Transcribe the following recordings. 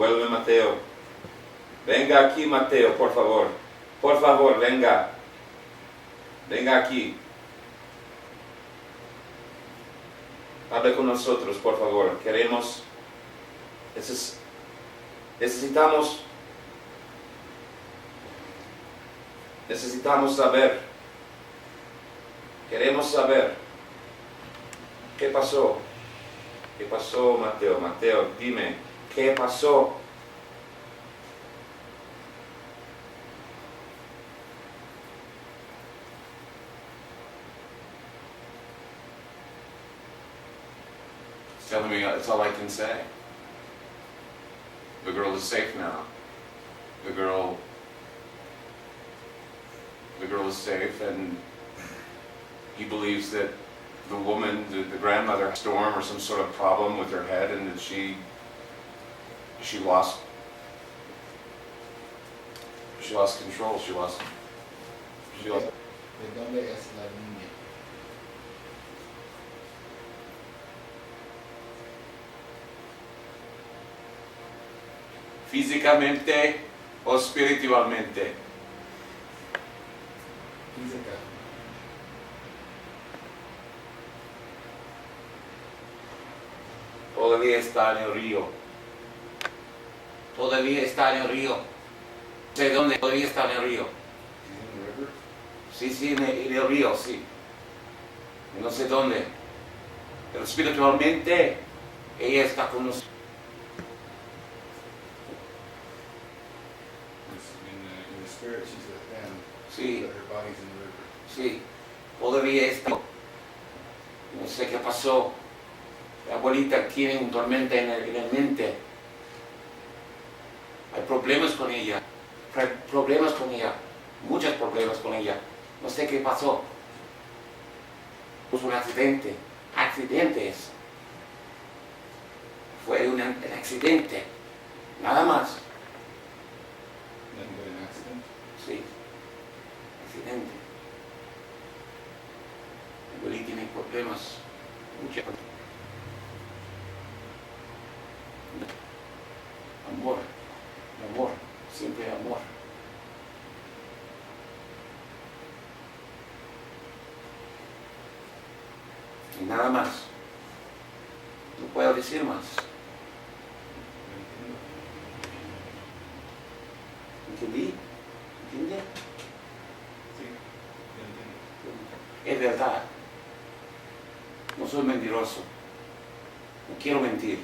Vuelve Mateo. Venga aquí, Mateo, por favor. Por favor, venga. Venga aquí. Hable con nosotros, por favor. Queremos... Necesitamos saber. Queremos saber. ¿Qué pasó? ¿Qué pasó, Mateo? Mateo, dime, ¿qué pasó? He's telling me that's all I can say. The girl is safe now. The girl is safe, and he believes that the woman, the grandmother, had a storm or some sort of problem with her head, and that she lost control. She lost. ¿De dónde es la niña? Físicamente o espiritualmente. Física. Todavía está en el río. Todavía está en el río. ¿De dónde? Todavía está en el río. Sí, en el río, sí. No sé dónde. Pero espiritualmente, ella está con nosotros. In the spirit, she's with them. Sí. But her body's in the river. Sí. Todavía está. No sé qué pasó. La abuelita tiene un tormenta en la mente. Hay problemas con ella. Muchos problemas con ella. No sé qué pasó. Fue un accidente. Accidentes. Fue un accidente. Nada más. Nothing but an accident. Sí. Accidente. La abuelita tiene problemas. Muchos. Amor, siempre amor. Y nada más. No puedo decir más. ¿Entendí? ¿Entiende? Sí, entiendo. Es verdad. No soy mentiroso. No quiero mentir.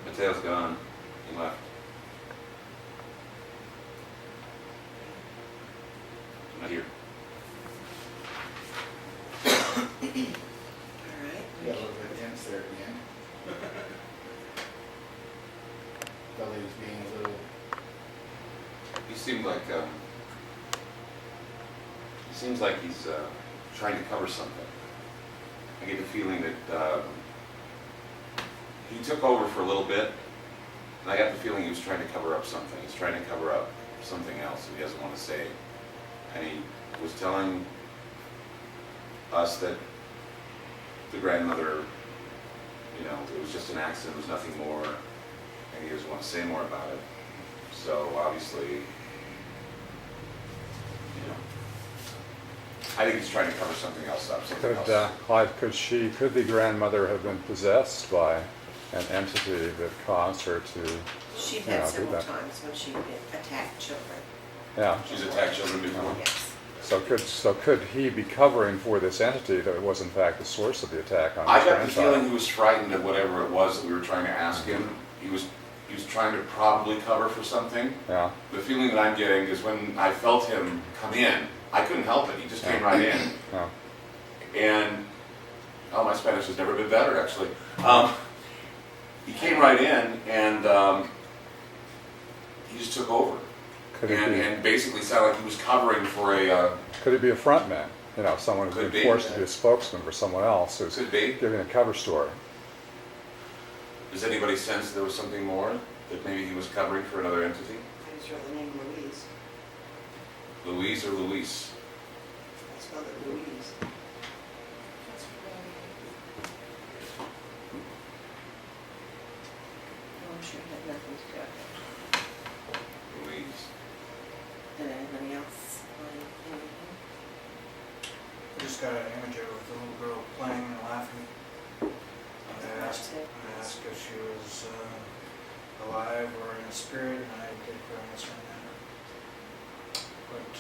Mateo's gone. He left. Not here. Alright. You got a little bit of tense there at the end. Thought he was being a little. He seemed like he seems like he's trying to cover something. I get the feeling that he took over for a little bit, and I got the feeling he was trying to cover up something. He's trying to cover up something else that he doesn't want to say. And he was telling us that the grandmother, you know, it was just an accident, it was nothing more, and he doesn't want to say more about it. So obviously, you know, I think he's trying to cover something else up. Something else. Clyde, could the grandmother have been possessed by an entity that caused her to? She Yeah, had I'll do several that. times when she attacked children. Yeah. She's attacked children before. Yes. So could he be covering for this entity that was in fact the source of the attack on his I got the grandchild? feeling he was frightened of whatever it was that we were trying to ask him. He was trying to probably cover for something. Yeah. The feeling that I'm getting is when I felt him come in, I couldn't help it. He just came right in. Yeah. And, oh, my Spanish has never been better, actually. He came right in, and he just took over. And basically sounded like he was covering for a... Could he be a front man? You know, someone who's Could been be. forced to be a spokesman for someone else who's Could be. giving a cover story. Does anybody sense there was something more? That maybe he was covering for another entity? I picture of the name Louise. Louise or Luis? I spelled it Louise. That's Oh, I'm sure it had nothing to do with Louise. it. Did anybody else find anything? I just got an image of the little girl playing and laughing. I asked if she was alive or in a spirit, and I didn't get an answer on that. But,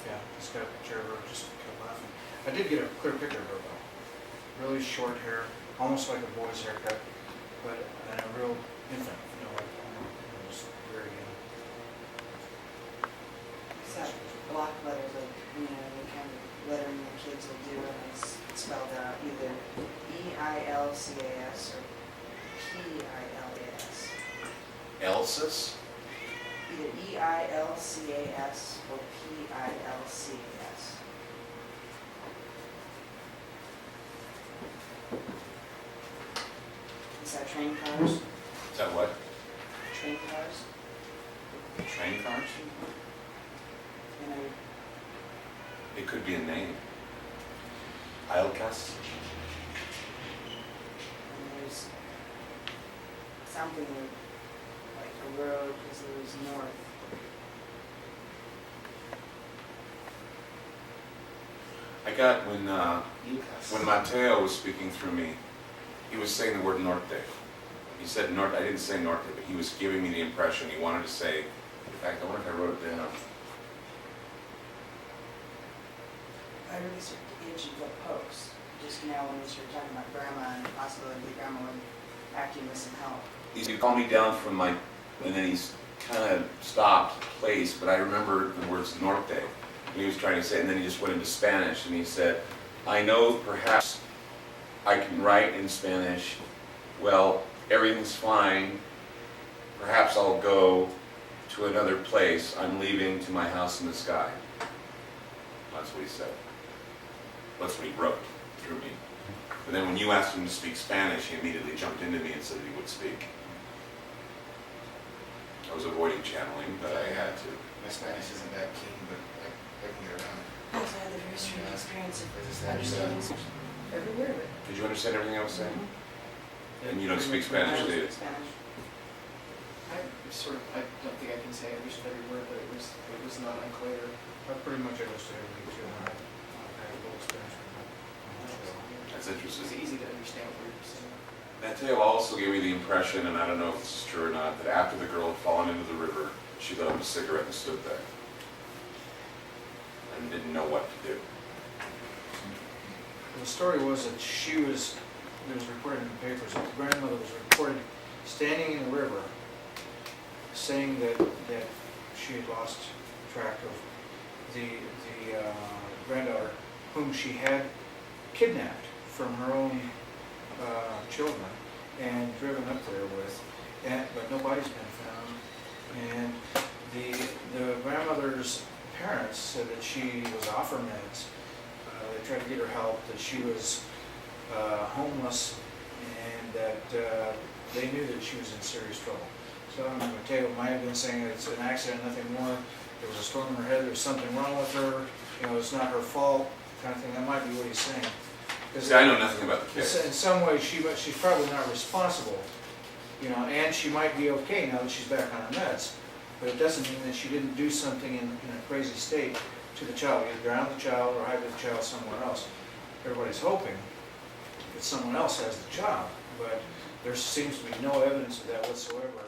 yeah, just got a picture of her, just kept laughing. I did get a clear picture of her though. Really short hair, almost like a boy's haircut, but and a real infant, like, it was very young. Except block letters, like, the kind of lettering the kids will do, and it's spelled out either E-I-L-C-A-S or P-I-L-A-S. Elsis? Either E-I-L-C-A-S or P-I-L-C-A-S. Is that train cars? Is that what? Train cars? Train cars? And I, It could be a name. Ilkas? and there's something like a road because it was north. I got when Mateo was speaking through me, he was saying the word norte. He said norte, I didn't say norte, but he was giving me the impression he wanted to say, in fact, I wonder if I wrote it down. I researched the edge of the post just now when we started talking about grandma and the possibility that grandma would actually with some help. He called me down from my, and then he's kind of stopped place, but I remember the words norte. And he was trying to say, and then he just went into Spanish, and he said, I know perhaps I can write in Spanish, well, everything's fine, perhaps I'll go to another place, I'm leaving to my house in the sky. That's what he said. That's what he wrote through me. But then when you asked him to speak Spanish, he immediately jumped into me and said that he would speak. I was avoiding channeling, but I had to. My Spanish isn't that keen, but I can get around. I also had the very strange experience of I just understanding every word of it. Did you understand everything I was saying? Mhm. And you don't speak Spanish, I do you? speak Spanish. I don't think I can say I understood every word, but it was not unclear. I pretty much understood everything too. I had a little experience with that. That's It interesting. was easy to understand what we were saying. Mateo also gave me the impression, and I don't know if this is true or not, that after the girl had fallen into the river, she lit up a cigarette and stood there. And didn't know what to do. The story was that it was reported in the papers, that the grandmother was reported standing in the river, saying that she had lost track of the granddaughter whom she had kidnapped from her own children and driven up there with, but nobody's been found. And the grandmother's parents said that she was off her meds. They tried to get her help, that she was homeless, and that they knew that she was in serious trouble. So Mateo might have been saying that it's an accident, nothing more. There was a storm in her head, there's something wrong with her, it's not her fault, kind of thing. That might be what he's saying. See, I know nothing about the case. In some ways, she's probably not responsible, and she might be okay now that she's back on her meds. But it doesn't mean that she didn't do something in a crazy state to the child, either drown the child or hide the child somewhere else. Everybody's hoping that someone else has the child, but there seems to be no evidence of that whatsoever.